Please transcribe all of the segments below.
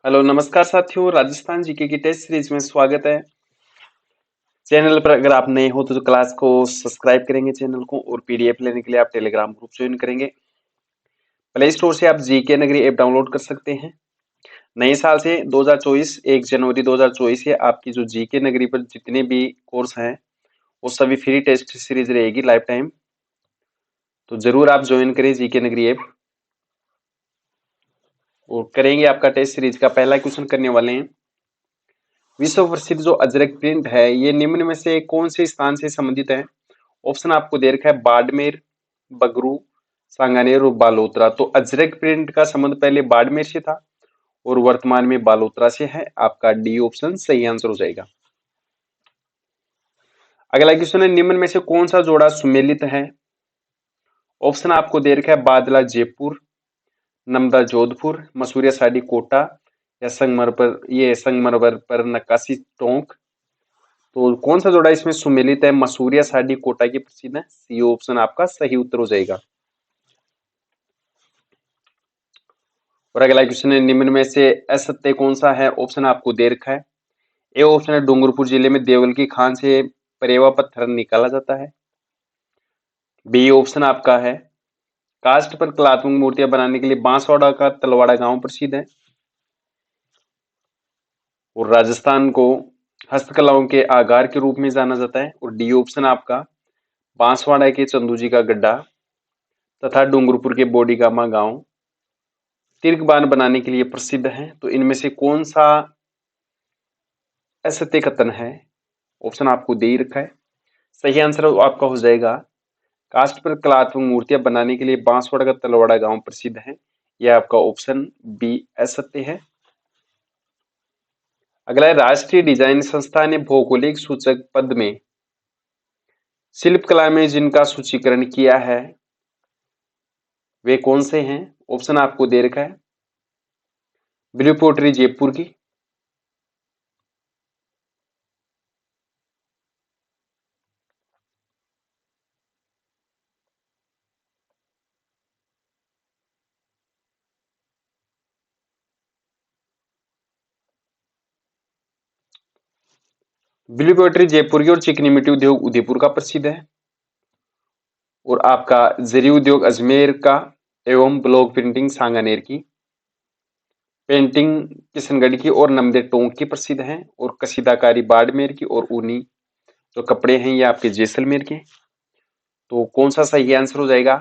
Hello नमस्कार साथियों, Rajasthan GK की टेस्ट सीरीज में स्वागत है। चैनल पर अगर आप नए हो तो क्लास को सब्सक्राइब करेंगे चैनल को, और पीडीएफ लेने के लिए आप टेलीग्राम ग्रुप ज्वाइन करेंगे। प्ले स्टोर से आप जीके नगरी ऐप डाउनलोड कर सकते हैं। नए साल से 2024 1 जनवरी 2024 से आपकी जो जीके नगरी पर जितने भी कोर्स हैं वो सभी फ्री टेस्ट सीरीज रहेगी लाइफ टाइम। तो जरूर आप ज्वाइन करें जीके नगरी ऐप। और करेंगे आपका टेस्ट सीरीज का पहला क्वेश्चन करने वाले हैं। विश्व प्रसिद्ध जो अजरक प्रिंट है ये निम्न में से कौन से स्थान से संबंधित है? ऑप्शन आपको दे रखा है बाड़मेर, बगरू, सांगानेर और बालोतरा। तो अजरक प्रिंट का संबंध पहले बाड़मेर से था और वर्तमान में बालोतरा से है। आपका डी ऑप्शन सही आंसर हो जाएगा। अगला क्वेश्चन है, निम्न में से कौन सा जोड़ा सुमेलित है? ऑप्शन आपको दे रखा है बादला जयपुर, नमदा जोधपुर, मसूरिया साड़ी कोटा या संगमरमर पर नक्काशी टोंक। तो कौन सा जोड़ा इसमें सुमेलित है? मसूरिया साड़ी कोटा की प्रसिद्ध है। सी ऑप्शन आपका सही उत्तर हो जाएगा। और अगला क्वेश्चन है, निम्न में से असत्य कौन सा है? ऑप्शन आपको दे रखा है। ए ऑप्शन है डूंगरपुर जिले में देवल की खान से परेवा पत्थर निकाला जाता है। बी ऑप्शन आपका है कास्ट पर कलात्मक मूर्तियां बनाने के लिए बांसवाड़ा का तलवाड़ा गांव प्रसिद्ध है। और राजस्थान को हस्तकलाओं के आगार के रूप में जाना जाता है। और डी ऑप्शन आपका बांसवाड़ा के चंदू जी का गड्ढा तथा डूंगरपुर के बोडीगामा गांव तीर्थबान बनाने के लिए प्रसिद्ध है। तो इनमें से कौन सा असत्य कथन है? ऑप्शन आपको दे ही रखा है। सही आंसर आपका हो जाएगा कास्ट पर कलात्मक मूर्तियां बनाने के लिए बांसवाड़ा का तलवाड़ा गांव प्रसिद्ध है। यह आपका ऑप्शन बी असत्य है। अगला है, राष्ट्रीय डिजाइन संस्था ने भौगोलिक सूचक पद में शिल्पकला में जिनका सूचीकरण किया है वे कौन से हैं? ऑप्शन आपको दे रखा है ब्लू पोट्री जयपुर की, ब्लू पोट्री जयपुर की, और चिकनी मिट्टी उद्योग उदयपुर का प्रसिद्ध है। और आपका जरी उद्योग अजमेर का एवं ब्लॉक प्रिंटिंग सांगानेर की, पेंटिंग किशनगढ़ की और नमदे टोंक की प्रसिद्ध है। और कसीदाकारी बाड़मेर की, और ऊनी जो कपड़े हैं ये आपके जैसलमेर के। तो कौन सा सही आंसर हो जाएगा?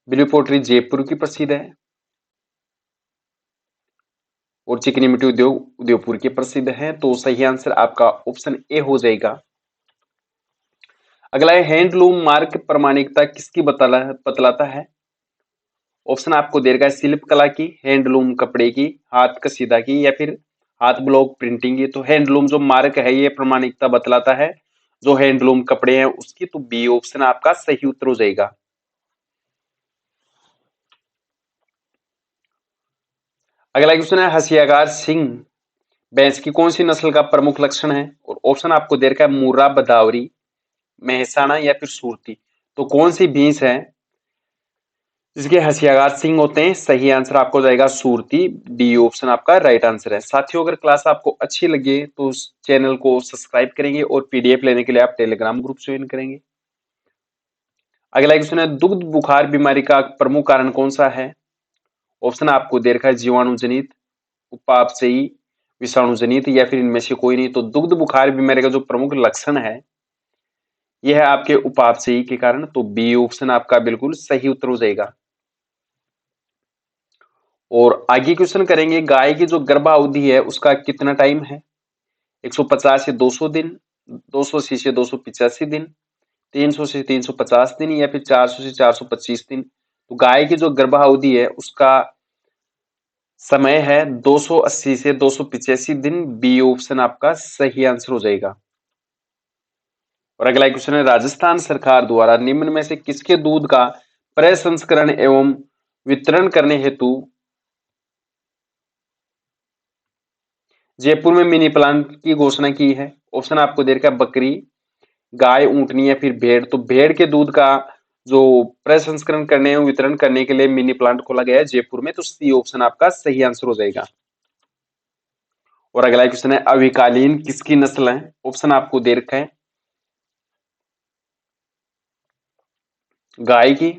ब्लू पोट्री जयपुर की प्रसिद्ध है और चिकनी मिट्टी उद्योग उदयपुर के प्रसिद्ध है। तो सही आंसर आपका ऑप्शन ए हो जाएगा। अगला है, हैंडलूम मार्क प्रमाणिकता किसकी बतलाता है? ऑप्शन आपको दे रखा है शिल्पकला की, हैंडलूम कपड़े की, हाथ कसीदा की या फिर हाथ ब्लॉक प्रिंटिंग की। तो हैंडलूम जो मार्क है ये प्रमाणिकता बतलाता है जो हैंडलूम कपड़े हैं उसकी। तो बी ऑप्शन आपका सही उत्तर हो जाएगा। अगला क्वेश्चन है, हसियागार सिंह भैंस की कौन सी नस्ल का प्रमुख लक्षण है? और ऑप्शन आपको दे रखा है मुर्रा, बदावरी, मेहसाना या फिर सूरती। तो कौन सी भैंस है जिसके हसियागार सिंह होते हैं? सही आंसर आपको जाएगा सूरती। डी ऑप्शन आपका राइट आंसर है। साथियों, अगर क्लास आपको अच्छी लगे तो उस चैनल को सब्सक्राइब करेंगे और पीडीएफ लेने के लिए आप टेलीग्राम ग्रुप ज्वाइन करेंगे। अगला क्वेश्चन है, दुग्ध बुखार बीमारी का प्रमुख कारण कौन सा है? ऑप्शन आपको दे रखा है जीवाणु जनित, उपापचयी, विषाणु जनित या फिर इनमें से कोई नहीं। तो दुग्ध बुखार बीमारी का जो प्रमुख लक्षण है यह है आपके उपापचयी के कारण। तो बी ऑप्शन आपका बिल्कुल सही उत्तर हो जाएगा। और आगे क्वेश्चन करेंगे, गाय की जो गर्भावधि है उसका कितना टाइम है? 150 से 200 दिन, 280 से 285 दिन, 300 से 350 दिन या फिर 400 से 425 दिन। तो गाय की जो गर्भावधि है उसका समय है 280 से 285 दिन। बी ऑप्शन आपका सही आंसर हो जाएगा। और अगला क्वेश्चन है, राजस्थान सरकार द्वारा निम्न में से किसके दूध का प्रसंस्करण एवं वितरण करने हेतु जयपुर में मिनी प्लांट की घोषणा की है? ऑप्शन आपको दे रखा है बकरी, गाय, ऊंटनी या फिर भेड़। तो भेड़ के दूध का जो प्रसंस्करण करने एवं वितरण करने के लिए मिनी प्लांट खोला गया है जयपुर में, तो सी ऑप्शन आपका सही आंसर हो जाएगा। और अगला क्वेश्चन है, अविकालीन किसकी नस्ल है? ऑप्शन आपको दे रखा है, गाय की,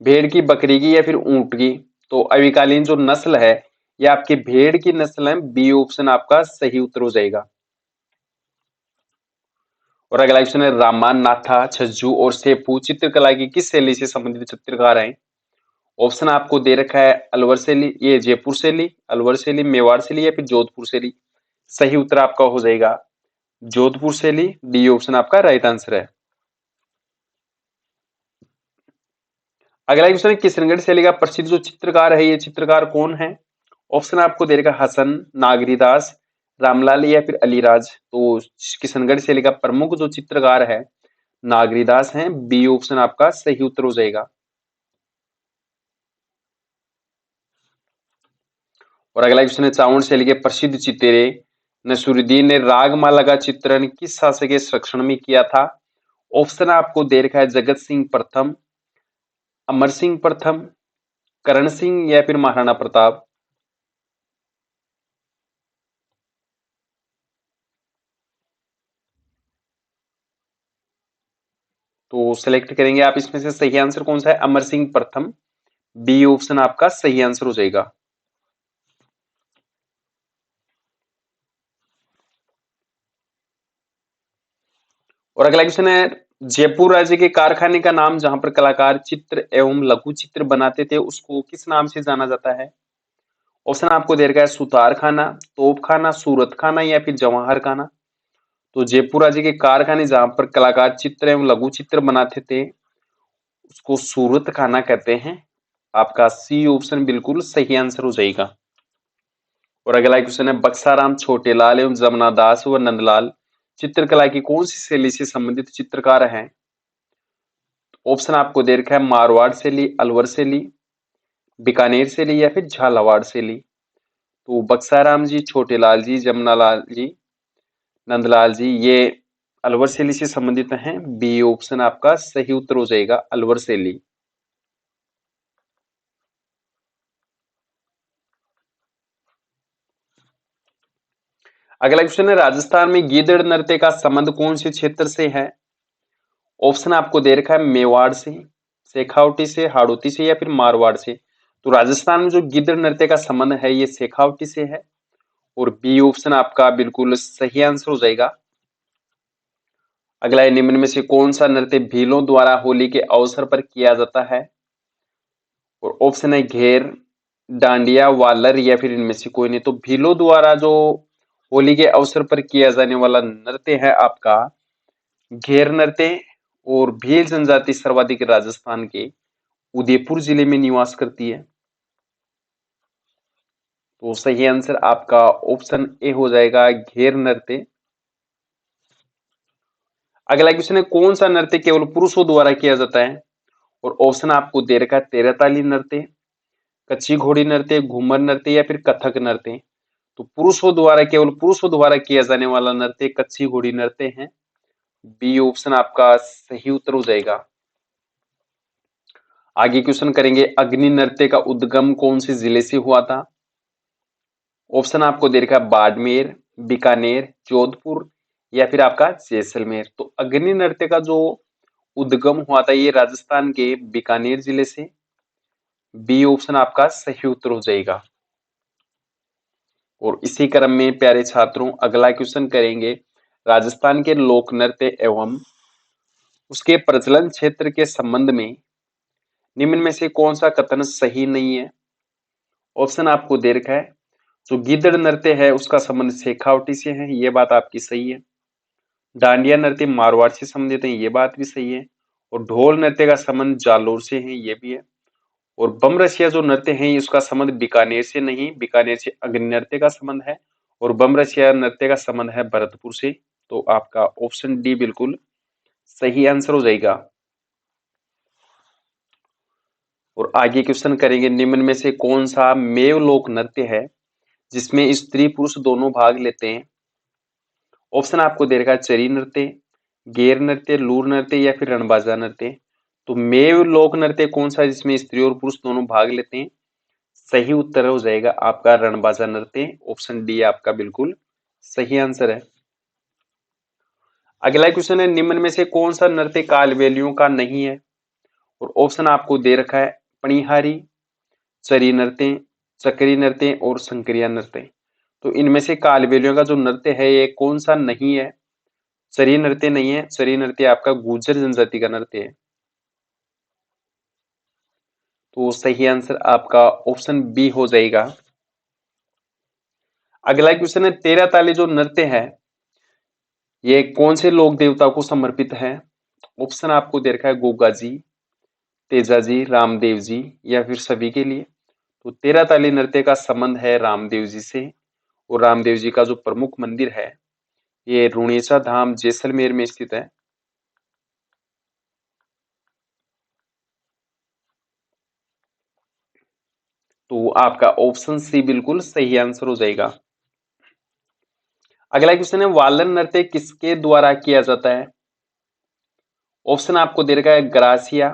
भेड़ की, बकरी की या फिर ऊंट की। तो अविकालीन जो नस्ल है ये आपकी भेड़ की नस्ल है, बी ऑप्शन आपका सही उत्तर हो जाएगा। और अगला क्वेश्चन है, रामा, नाथा, छज्जू और सेपू चित्रकला की किस शैली से संबंधित चित्रकार हैं? ऑप्शन आपको दे रखा है, अलवर शैली, ये जयपुर शैली, अलवर शैली, मेवाड़ शैली या फिर जोधपुर शैली। सही उत्तर आपका हो जाएगा जोधपुर शैली, डी ऑप्शन आपका राइट आंसर है। अगला क्वेश्चन है, किशनगढ़ शैली का प्रसिद्ध जो चित्रकार है ये चित्रकार कौन है? ऑप्शन आपको दे रखा, हसन, नागरीदास, रामलाल या फिर अलीराज। तो किशनगढ़ शैली का प्रमुख जो चित्रकार है नागरीदास हैं, बी ऑप्शन आपका सही उत्तर हो जाएगा। और अगला क्वेश्चन है, चावण शैली के प्रसिद्ध चित्रे नसरुद्दीन ने रागमाला का चित्रण किस शासक के संरक्षण में किया था? ऑप्शन आपको दे रखा है, जगत सिंह प्रथम, अमर सिंह प्रथम, करण सिंह या फिर महाराणा प्रताप। तो सिलेक्ट करेंगे आप इसमें से सही आंसर कौन सा है? अमर सिंह प्रथम, बी ऑप्शन आपका सही आंसर हो जाएगा। और अगला क्वेश्चन है, जयपुर राज्य के कारखाने का नाम जहां पर कलाकार चित्र एवं लघु चित्र बनाते थे उसको किस नाम से जाना जाता है? ऑप्शन आपको दे रखा है, सुतार खाना, तोप खाना, सूरत खाना या फिर जवाहर खाना। तो जयपुर राज्य के कारखाने जहां पर कलाकार चित्र एवं लघु चित्र बनाते थे उसको सूरत खाना कहते हैं। आपका सी ऑप्शन बिल्कुल सही आंसर हो जाएगा। और अगला क्वेश्चन है, बक्साराम, छोटेलाल एवं जमुना दास व नंदलाल चित्रकला की कौन सी शैली से संबंधित चित्रकार हैं? ऑप्शन आपको दे रखा है, मारवाड़ शैली, अलवर शैली, बीकानेर शैली या फिर झालावाड़ शैली। तो बक्साराम जी, छोटेलाल जी, जमुनालाल जी, नंदलाल जी ये अलवर शैली से संबंधित हैं, बी ऑप्शन आपका सही उत्तर हो जाएगा, अलवर शैली। अगला क्वेश्चन है, राजस्थान में गीदड़ नृत्य का संबंध कौन से क्षेत्र से है? ऑप्शन आपको दे रखा है, मेवाड़ से, शेखावटी से, हाड़ौती से या फिर मारवाड़ से। तो राजस्थान में जो गिद्ध नृत्य का संबंध है ये शेखावटी से है, और बी ऑप्शन आपका बिल्कुल सही आंसर हो जाएगा। अगला है, निम्न में से कौन सा नृत्य भीलों द्वारा होली के अवसर पर किया जाता है? और ऑप्शन है, घेर, डांडिया, वालर या फिर इनमें से कोई नहीं। तो भीलों द्वारा जो होली के अवसर पर किया जाने वाला नृत्य है आपका घेर नृत्य, और भील जनजाति सर्वाधिक राजस्थान के उदयपुर जिले में निवास करती है। तो सही आंसर आपका ऑप्शन ए हो जाएगा, घेर नृत्य। अगला क्वेश्चन है, कौन सा नृत्य केवल पुरुषों द्वारा किया जाता है? और ऑप्शन आपको दे रखा है, तेरह ताली नृत्य, कच्ची घोड़ी नृत्य, घूमर नृत्य या फिर कथक नृत्य। तो पुरुषों द्वारा, केवल पुरुषों द्वारा किया जाने वाला नृत्य कच्ची घोड़ी नृत्य है, बी ऑप्शन आपका सही उत्तर हो जाएगा। आगे क्वेश्चन करेंगे, अग्नि नृत्य का उद्गम कौन से जिले से हुआ था? ऑप्शन आपको दे रखा है, बाड़मेर, बीकानेर, जोधपुर या फिर आपका जैसलमेर। तो अग्नि नृत्य का जो उद्गम हुआ था ये राजस्थान के बीकानेर जिले से, बी ऑप्शन आपका सही उत्तर हो जाएगा। और इसी क्रम में प्यारे छात्रों अगला क्वेश्चन करेंगे, राजस्थान के लोक नृत्य एवं उसके प्रचलन क्षेत्र के संबंध में निम्न में से कौन सा कथन सही नहीं है? ऑप्शन आपको दे रखा है, जो गिद्ध नृत्य है उसका संबंध शेखावटी से है, ये बात आपकी सही है। डांडिया नृत्य मारवाड़ से संबंधित है, ये बात भी सही है। और ढोल नृत्य का संबंध जालोर से है, ये भी है। और बम रसिया जो नृत्य है उसका संबंध बीकानेर से नहीं, बीकानेर से अग्नि नृत्य का संबंध है, और बम रसिया नृत्य का संबंध है भरतपुर से। तो आपका ऑप्शन डी बिल्कुल सही आंसर हो जाएगा। और आगे क्वेश्चन करेंगे, निम्न में से कौन सा मेव लोक नृत्य है जिसमें स्त्री पुरुष दोनों भाग लेते हैं? ऑप्शन आपको दे रखा है, चरी नृत्य, गेर नृत्य, लूर नृत्य या फिर रणबाजा नृत्य। तो मेव लोक नृत्य कौन सा है जिसमें स्त्री और पुरुष दोनों भाग लेते हैं? सही उत्तर हो जाएगा आपका रणबाजा नृत्य। ऑप्शन डी आपका बिल्कुल सही आंसर है। अगला क्वेश्चन है, निम्न में से कौन सा नृत्य कालबेलियों का नहीं है? और ऑप्शन आपको दे रखा है पणिहारी, चरी नृत्य, चक्री नृत्य और संक्रिया नृत्य। तो इनमें से कालबेलियों का जो नृत्य है ये कौन सा नहीं है? चरी नृत्य नहीं है। चरी नृत्य आपका गुर्जर जनजाति का नृत्य है। तो सही आंसर आपका ऑप्शन बी हो जाएगा। अगला क्वेश्चन है, तेरह ताली जो नृत्य है ये कौन से लोक देवता को समर्पित है? ऑप्शन आपको दे रखा है गोगा जी, तेजा जी, रामदेव जी या फिर सभी के लिए। तो तेरह ताली नृत्य का संबंध है रामदेव जी से, और रामदेव जी का जो प्रमुख मंदिर है ये रुणेसा धाम जैसलमेर में स्थित है। तो आपका ऑप्शन सी बिल्कुल सही आंसर हो जाएगा। अगला क्वेश्चन है, वालन नृत्य किसके द्वारा किया जाता है? ऑप्शन आपको दे रखा है ग्रासिया,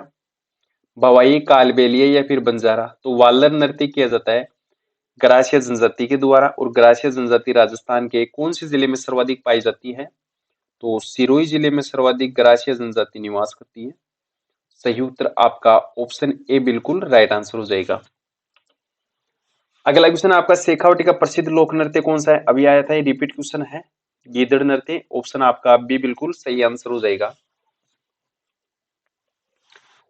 भवाई, कालबेलिया या फिर बंजारा। तो वालन नृत्य किया जाता है ग्रासिया जनजाति के द्वारा, और ग्रासिया जनजाति राजस्थान के कौन से जिले में सर्वाधिक पाई जाती है? तो सिरोही जिले में सर्वाधिक ग्रासिया जनजाति निवास करती है। सही उत्तर आपका ऑप्शन ए बिल्कुल राइट आंसर हो जाएगा। अगला क्वेश्चन आपका, शेखावटी का प्रसिद्ध लोक नृत्य कौन सा है? अभी आया था, ये रिपीट क्वेश्चन है। गीदड़ नृत्य। ऑप्शन आपका बी बिल्कुल सही आंसर हो जाएगा।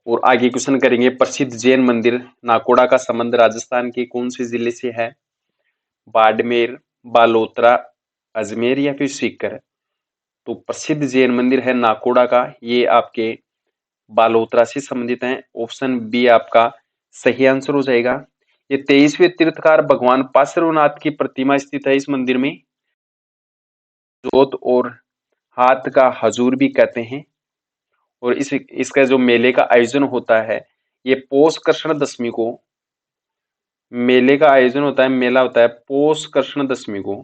और आगे क्वेश्चन करेंगे, प्रसिद्ध जैन मंदिर नाकोड़ा का संबंध राजस्थान के कौन से जिले से है? बाड़मेर, बालोतरा, अजमेर या फिर सीकर। तो प्रसिद्ध जैन मंदिर है नाकोड़ा का, ये आपके बालोतरा से संबंधित है। ऑप्शन बी आपका सही आंसर हो जाएगा। ये 23वें तीर्थकार भगवान पार्श्वनाथ की प्रतिमा स्थित है इस मंदिर में। जोत और हाथ का हजूर भी कहते हैं। और इसका जो मेले का आयोजन होता है ये पौष कृष्ण दशमी को, मेले का आयोजन होता है, मेला होता है पौष कृष्ण दशमी को।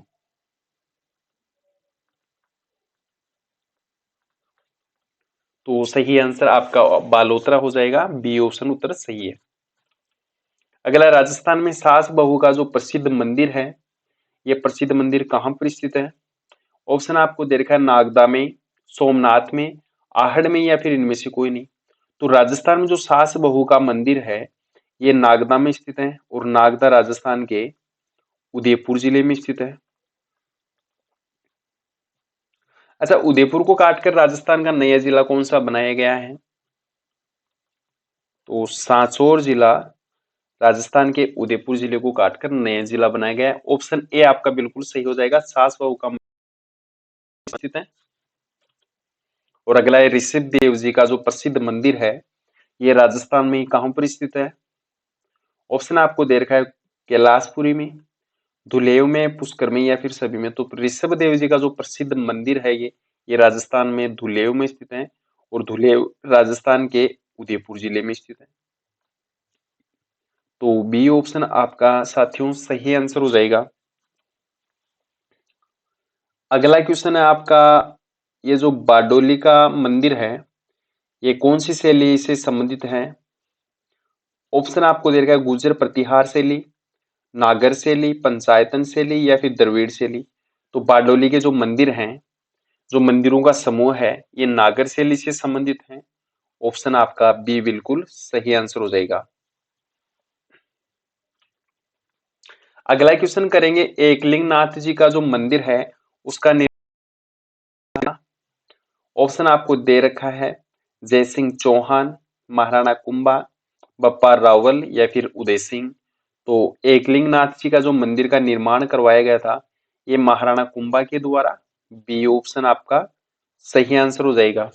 तो सही आंसर आपका बालोतरा हो जाएगा। बी ऑप्शन उत्तर सही है। अगला, राजस्थान में सास बहू का जो प्रसिद्ध मंदिर है ये प्रसिद्ध मंदिर कहां पर स्थित है? ऑप्शन आपको दे रखा है नागदा में, सोमनाथ में, आहड़ में या फिर इनमें से कोई नहीं। तो राजस्थान में जो सास बहू का मंदिर है ये नागदा में स्थित है, और नागदा राजस्थान के उदयपुर जिले में स्थित है। अच्छा, उदयपुर को काटकर राजस्थान का नया जिला कौन सा बनाया गया है? तो सांचौर जिला राजस्थान के उदयपुर जिले को काटकर नया जिला बनाया गया है। ऑप्शन ए आपका बिल्कुल सही हो जाएगा, सास बहू का स्थित है। और अगला है, ऋषभ देव जी का जो प्रसिद्ध मंदिर है ये राजस्थान में कहां पर स्थित है? ऑप्शन आपको दे रखा है कैलाशपुरी में, धुलेव में, पुष्कर में या फिर सभी में। तो ऋषभ देव जी का जो प्रसिद्ध मंदिर है ये राजस्थान में धुलेव में स्थित है, और धुलेव राजस्थान के उदयपुर जिले में स्थित है। तो बी ऑप्शन आपका साथियों सही आंसर हो जाएगा। अगला क्वेश्चन है आपका, ये जो बारडोली का मंदिर है ये कौन सी शैली से संबंधित है? ऑप्शन आपको दे रखा है गुर्जर प्रतिहार शैली, नागर शैली, पंचायतन शैली या फिर द्रविड़ शैली। तो बारडोली के जो मंदिर हैं, जो मंदिरों का समूह है ये नागर शैली से संबंधित है। ऑप्शन आपका बी बिल्कुल सही आंसर हो जाएगा। अगला क्वेश्चन करेंगे, एकलिंग नाथ जी का जो मंदिर है उसका निर्माण। ऑप्शन आपको दे रखा है जय सिंह चौहान, महाराणा कुंभा, बप्पा रावल या फिर उदय सिंह। तो एकलिंग नाथ जी का जो मंदिर का निर्माण करवाया गया था ये महाराणा कुंभा के द्वारा। बी ऑप्शन आपका सही आंसर हो जाएगा।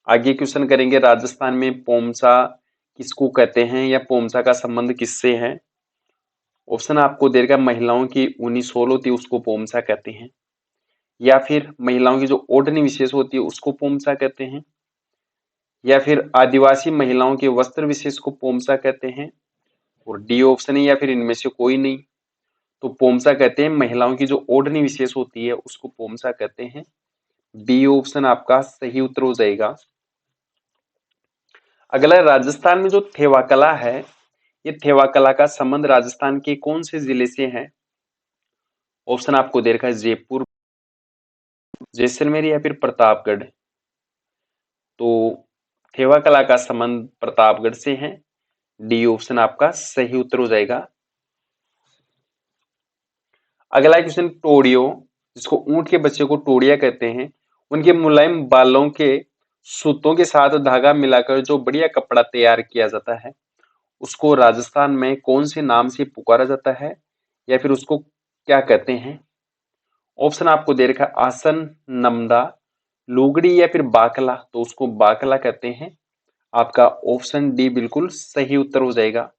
आगे क्वेश्चन करेंगे, राजस्थान में पोमसा किसको कहते हैं या पोमसा का संबंध किससे है? ऑप्शन आपको दे रखा है महिलाओं की ऊनी सोल होती है उसको पोमसा कहते हैं, या फिर महिलाओं की जो ओढ़नी विशेष होती है उसको पोमसा कहते हैं, या फिर आदिवासी महिलाओं के वस्त्र विशेष को पोमसा कहते हैं, और डी ऑप्शन है या फिर इनमें से कोई नहीं। तो पोमसा कहते हैं महिलाओं की जो ओढ़नी विशेष होती है उसको पोमसा कहते हैं। बी ऑप्शन आपका सही उत्तर हो जाएगा। अगला राजस्थान में जो थेवा कला है, ये थेवा कला का संबंध राजस्थान के कौन से जिले से है? ऑप्शन आपको दे रखा है जयपुर, जैसलमेर या फिर प्रतापगढ़। तो थेवा कला का संबंध प्रतापगढ़ से है। डी ऑप्शन आपका सही उत्तर हो जाएगा। अगला क्वेश्चन, टोड़ियों, जिसको ऊंट के बच्चे को टोड़िया कहते हैं, उनके मुलायम बालों के सूतों के साथ धागा मिलाकर जो बढ़िया कपड़ा तैयार किया जाता है, उसको राजस्थान में कौन से नाम से पुकारा जाता है, या फिर उसको क्या कहते हैं? ऑप्शन आपको दे रखा है आसन, नमदा, लुगड़ी या फिर बाकला। तो उसको बाकला कहते हैं। आपका ऑप्शन डी बिल्कुल सही उत्तर हो जाएगा।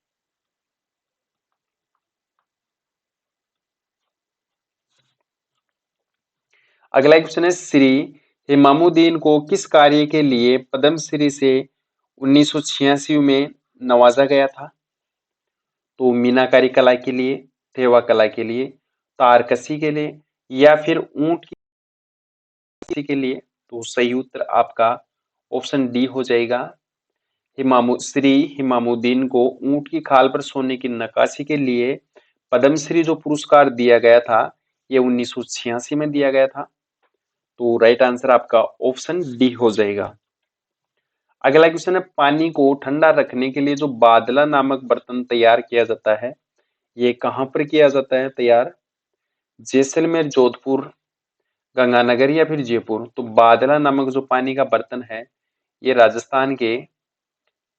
अगला क्वेश्चन है, श्री इमामुद्दीन को किस कार्य के लिए पद्मश्री से 1986 में नवाजा गया था? तो मीनाकारी कला के लिए, थेवा कला के लिए, तारकसी के लिए, या फिर ऊंट की के लिए। तो सही उत्तर आपका ऑप्शन डी हो जाएगा। श्री इमामुद्दीन को ऊंट की खाल पर सोने की नक्काशी के लिए पद्मश्री जो पुरस्कार दिया गया था, ये 1986 में दिया गया था। तो राइट आंसर आपका ऑप्शन डी हो जाएगा। अगला क्वेश्चन है, पानी को ठंडा रखने के लिए जो बादला नामक बर्तन तैयार किया जाता है, ये कहां पर किया जाता है तैयार? जैसलमेर, जोधपुर, गंगानगर या फिर जयपुर। तो बादला नामक जो पानी का बर्तन है, ये राजस्थान के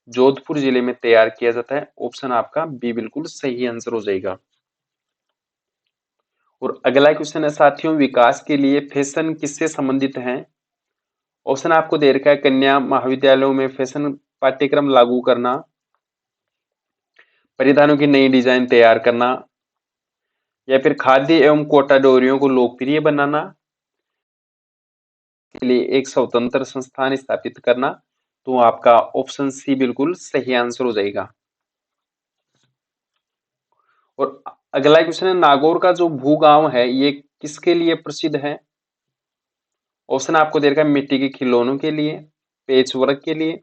जोधपुर जिले में तैयार किया जाता है। ऑप्शन आपका बी बिल्कुल सही आंसर हो जाएगा। और अगला क्वेश्चन है साथियों, विकास के लिए फैशन किससे संबंधित है? ऑप्शन आपको दे रखा है कन्या महाविद्यालयों में फैशन पाठ्यक्रम लागू करना, परिधानों की नई डिजाइन तैयार करना, या फिर खाद्य एवं कोटा डोरियों को लोकप्रिय बनाना के लिए एक स्वतंत्र संस्थान स्थापित करना। तो आपका ऑप्शन सी बिल्कुल सही आंसर हो जाएगा। और अगला क्वेश्चन है, नागौर का जो भूगांव है, ये किसके लिए प्रसिद्ध है? ऑप्शन आपको दे रखा है मिट्टी के खिलौनों के लिए, पेच वर्क के लिए,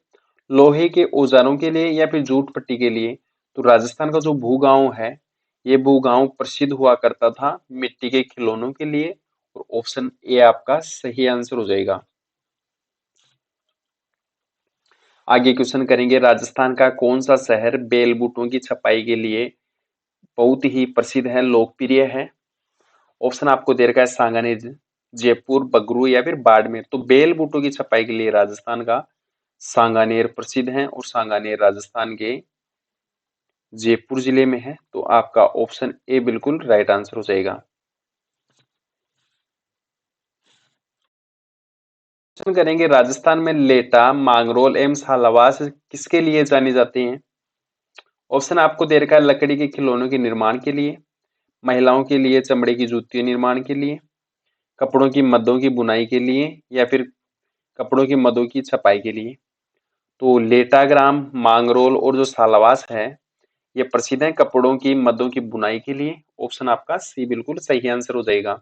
लोहे के औजारों के लिए, या फिर जूट पट्टी के लिए। तो राजस्थान का जो भूगांव है, ये भूगांव प्रसिद्ध हुआ करता था मिट्टी के खिलौनों के लिए। और ऑप्शन ए आपका सही आंसर हो जाएगा। आगे क्वेश्चन करेंगे, राजस्थान का कौन सा शहर बेल बूटों की छपाई के लिए बहुत ही प्रसिद्ध है, लोकप्रिय है? ऑप्शन आपको दे रखा है सांगानेर, जयपुर, बगरू या फिर बाड़मेर। तो बेल बूटों की छपाई के लिए राजस्थान का सांगानेर प्रसिद्ध है, और सांगानेर राजस्थान के जयपुर जिले में है। तो आपका ऑप्शन ए बिल्कुल राइट आंसर हो जाएगा। क्वेश्चन करेंगे, राजस्थान में लेटा, मांगरोल एवं सालावास किसके लिए जानी जाती हैं? ऑप्शन आपको दे रखा है लकड़ी के खिलौनों के निर्माण के लिए, महिलाओं के लिए चमड़े की जूतियों निर्माण के लिए, कपड़ों की मदों की बुनाई के लिए, या फिर कपड़ों की मदों की छपाई के लिए। तो लेटाग्राम, मांगरोल और जो सालावास है, ये प्रसिद्ध है कपड़ों की मदों की बुनाई के लिए। ऑप्शन आपका सी बिल्कुल सही आंसर हो जाएगा।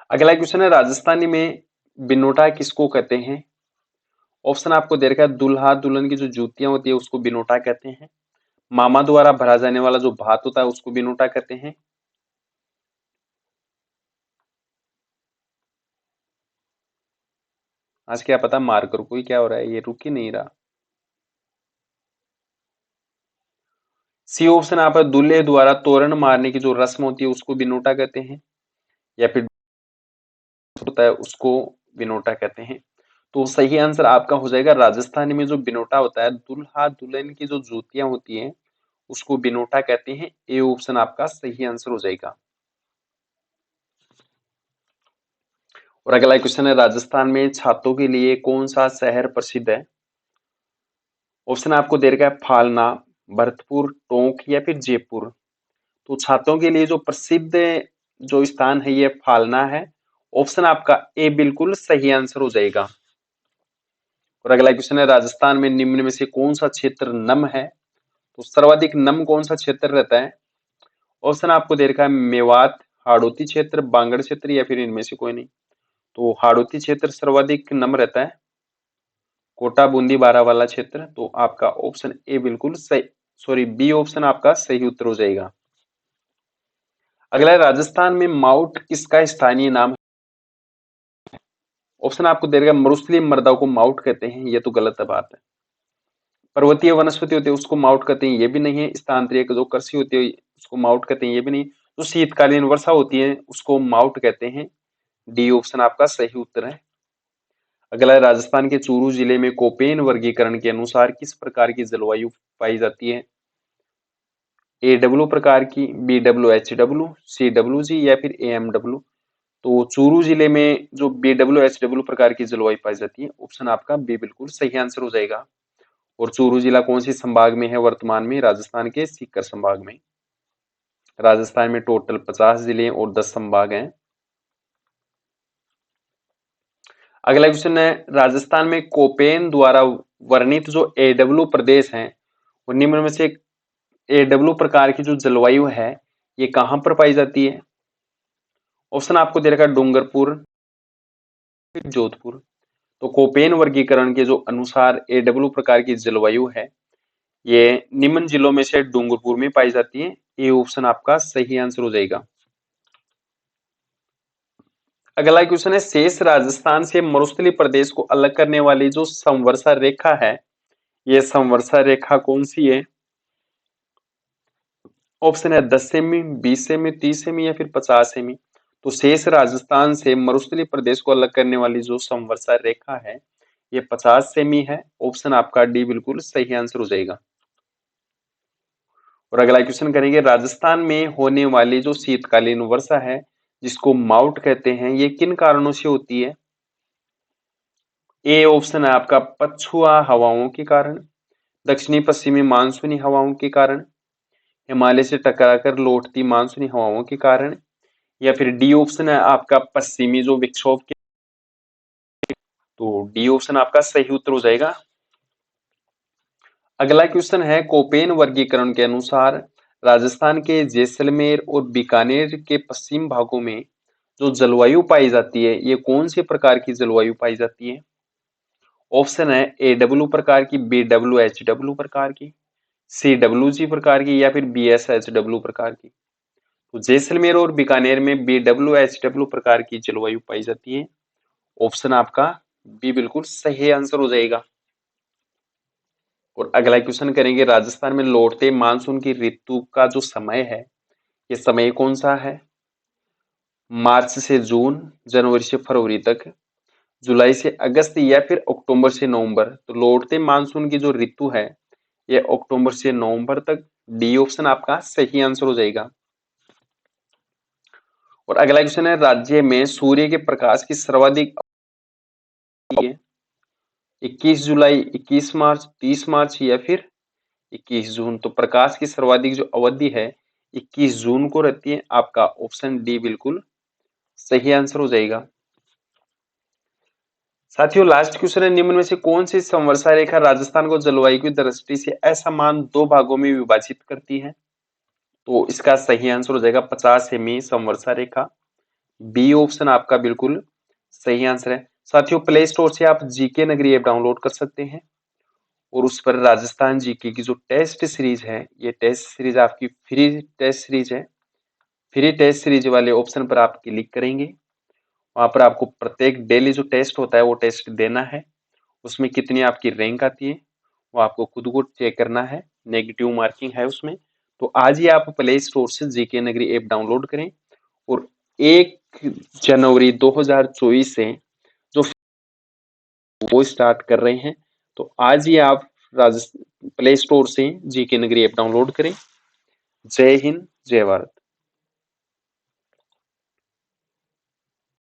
अगला क्वेश्चन है, राजस्थानी में बिनोटा किसको कहते हैं? ऑप्शन आपको दे रखा है दुल्हा दुल्हन की जो जूतियां होती है उसको बिनोटा कहते हैं, मामा द्वारा भरा जाने वाला जो भात होता है उसको बिनोटा कहते हैं, आज क्या पता मार्कर कोई क्या हो रहा है, ये रुक ही नहीं रहा। सी ऑप्शन आप दूल्हे द्वारा तोरण मारने की जो रस्म होती है उसको बिनोटा कहते हैं, या फिर होता है उसको बिनोटा कहते हैं। तो सही आंसर आपका हो जाएगा, राजस्थानी में जो बिनोटा होता है, दुल्हा दुल्हन की जो जूतियां होती हैं उसको बिनोटा कहते हैं। ए ऑप्शन आपका सही आंसर हो जाएगा। और अगला क्वेश्चन है, राजस्थान में छातों के लिए कौन सा शहर प्रसिद्ध है? ऑप्शन आपको दे रखा है फालना, भरतपुर, टोंक या फिर जयपुर। तो छात्रों के लिए जो प्रसिद्ध जो स्थान है ये फालना है। ऑप्शन आपका ए बिल्कुल सही आंसर हो जाएगा। और अगला क्वेश्चन है, राजस्थान में निम्न में से कौन सा क्षेत्र नम है? तो सर्वाधिक नम कौन सा क्षेत्र रहता है? ऑप्शन आपको दे रखा है मेवात, हाड़ौती क्षेत्र, बांगड़ क्षेत्र या फिर इनमें से कोई नहीं। तो हाड़ौती क्षेत्र सर्वाधिक नम रहता है। कोटा बूंदी बारावाला क्षेत्र। तो आपका ऑप्शन ए बिल्कुल सही, सॉरी बी ऑप्शन आपका सही उत्तर हो जाएगा। अगला है राजस्थान में माउट किसका स्थानीय नाम है? ऑप्शन आपको दे देगा मरुस्थलीय मृदा को माउट कहते हैं, ये तो गलत बात है। पर्वतीय वनस्पति होती है उसको माउट कहते हैं, ये भी नहीं है। स्थानांतरित जो कृषि होती है उसको माउट कहते हैं, ये भी नहीं। जो शीतकालीन वर्षा होती है उसको माउट कहते हैं। डी ऑप्शन आपका सही उत्तर है। अगला है राजस्थान के चूरू जिले में कोपेन वर्गीकरण के अनुसार किस प्रकार की जलवायु पाई जाती है? AW प्रकार की, BWHW, CWG या फिर AMW। तो चूरू जिले में जो BWHW प्रकार की जलवायु पाई जाती है, ऑप्शन आपका बी बिल्कुल सही आंसर हो जाएगा। और चूरू जिला कौन सी संभाग में है वर्तमान में? राजस्थान के सीकर संभाग में। राजस्थान में टोटल 50 जिले और 10 संभाग हैं। अगला क्वेश्चन है राजस्थान में कोपेन द्वारा वर्णित जो AW प्रदेश हैं, वो निम्न में से AW प्रकार की जो जलवायु है ये कहां पर पाई जाती है? ऑप्शन आपको दे रखा है डूंगरपुर, जोधपुर। तो कोपेन वर्गीकरण के जो अनुसार AW प्रकार की जलवायु है ये निम्न जिलों में से डूंगरपुर में पाई जाती है। ये ऑप्शन आपका सही आंसर हो जाएगा। अगला क्वेश्चन है शेष राजस्थान से मरुस्थलीय प्रदेश को अलग करने वाली जो समवर्षा रेखा है, ये समवर्षा रेखा कौन सी है? ऑप्शन है 10 सेमी, 20 सेमी, 30 सेमी या फिर 50 सेमी। तो शेष राजस्थान से मरुस्थलीय प्रदेश को अलग करने वाली जो समवर्षा रेखा है ये 50 सेमी है। ऑप्शन आपका डी बिल्कुल सही आंसर हो जाएगा। और अगला क्वेश्चन करेंगे राजस्थान में होने वाली जो शीतकालीन वर्षा है जिसको माउट कहते हैं, ये किन कारणों से होती है? ए ऑप्शन है आपका पछुआ हवाओं के कारण, दक्षिणी पश्चिमी मानसूनी हवाओं के कारण, हिमालय से टकराकर लौटती मानसूनी हवाओं के कारण, या फिर डी ऑप्शन है आपका पश्चिमी जो विक्षोभ के। तो डी ऑप्शन आपका सही उत्तर हो जाएगा। अगला क्वेश्चन है कोपेन वर्गीकरण के अनुसार राजस्थान के जैसलमेर और बीकानेर के पश्चिम भागों में जो जलवायु पाई जाती है ये कौन से प्रकार की जलवायु पाई जाती है? ऑप्शन है AW प्रकार की, BWHW प्रकार की, CWG प्रकार की या फिर BSHW प्रकार की। तो जैसलमेर और बीकानेर में BWHW प्रकार की जलवायु पाई जाती है। ऑप्शन आपका बी बिल्कुल सही आंसर हो जाएगा। और अगला क्वेश्चन करेंगे राजस्थान में लौटते मानसून की ऋतु का जो समय है ये समय कौन सा है? मार्च से जून, जनवरी से फरवरी तक, जुलाई से अगस्त या फिर अक्टूबर से नवंबर। तो लौटते मानसून की जो ऋतु है ये अक्टूबर से नवंबर तक। डी ऑप्शन आपका सही आंसर हो जाएगा। और अगला क्वेश्चन है राज्य में सूर्य के प्रकाश की सर्वाधिक 21 जुलाई, 21 मार्च, 30 मार्च या फिर 21 जून। तो प्रकाश की सर्वाधिक जो अवधि है 21 जून को रहती है। आपका ऑप्शन डी बिल्कुल सही आंसर हो जाएगा। साथियों लास्ट क्वेश्चन है निम्न में से कौन सी समवर्षा रेखा राजस्थान को जलवायु की दृष्टि से असमान दो भागों में विभाजित करती है? तो इसका सही आंसर हो जाएगा 50 सेमी समवर्षा रेखा। बी ऑप्शन आपका बिल्कुल सही आंसर है। साथियों प्ले स्टोर से आप जीके नगरी ऐप डाउनलोड कर सकते हैं और उस पर राजस्थान जीके की जो टेस्ट सीरीज है ये टेस्ट सीरीज आपकी फ्री टेस्ट सीरीज है। फ्री टेस्ट सीरीज वाले ऑप्शन पर आप क्लिक करेंगे, वहां पर आपको प्रत्येक डेली जो टेस्ट होता है वो टेस्ट देना है। उसमें कितनी आपकी रैंक आती है वो आपको खुद को चेक करना है, नेगेटिव मार्किंग है उसमें। तो आज ही आप प्ले स्टोर से जीके नगरी ऐप डाउनलोड करें और 1 जनवरी 2024 से जो वो स्टार्ट कर रहे हैं। तो आज ही आप प्ले स्टोर से जीके नगरी ऐप डाउनलोड करें। जय हिंद, जय भारत।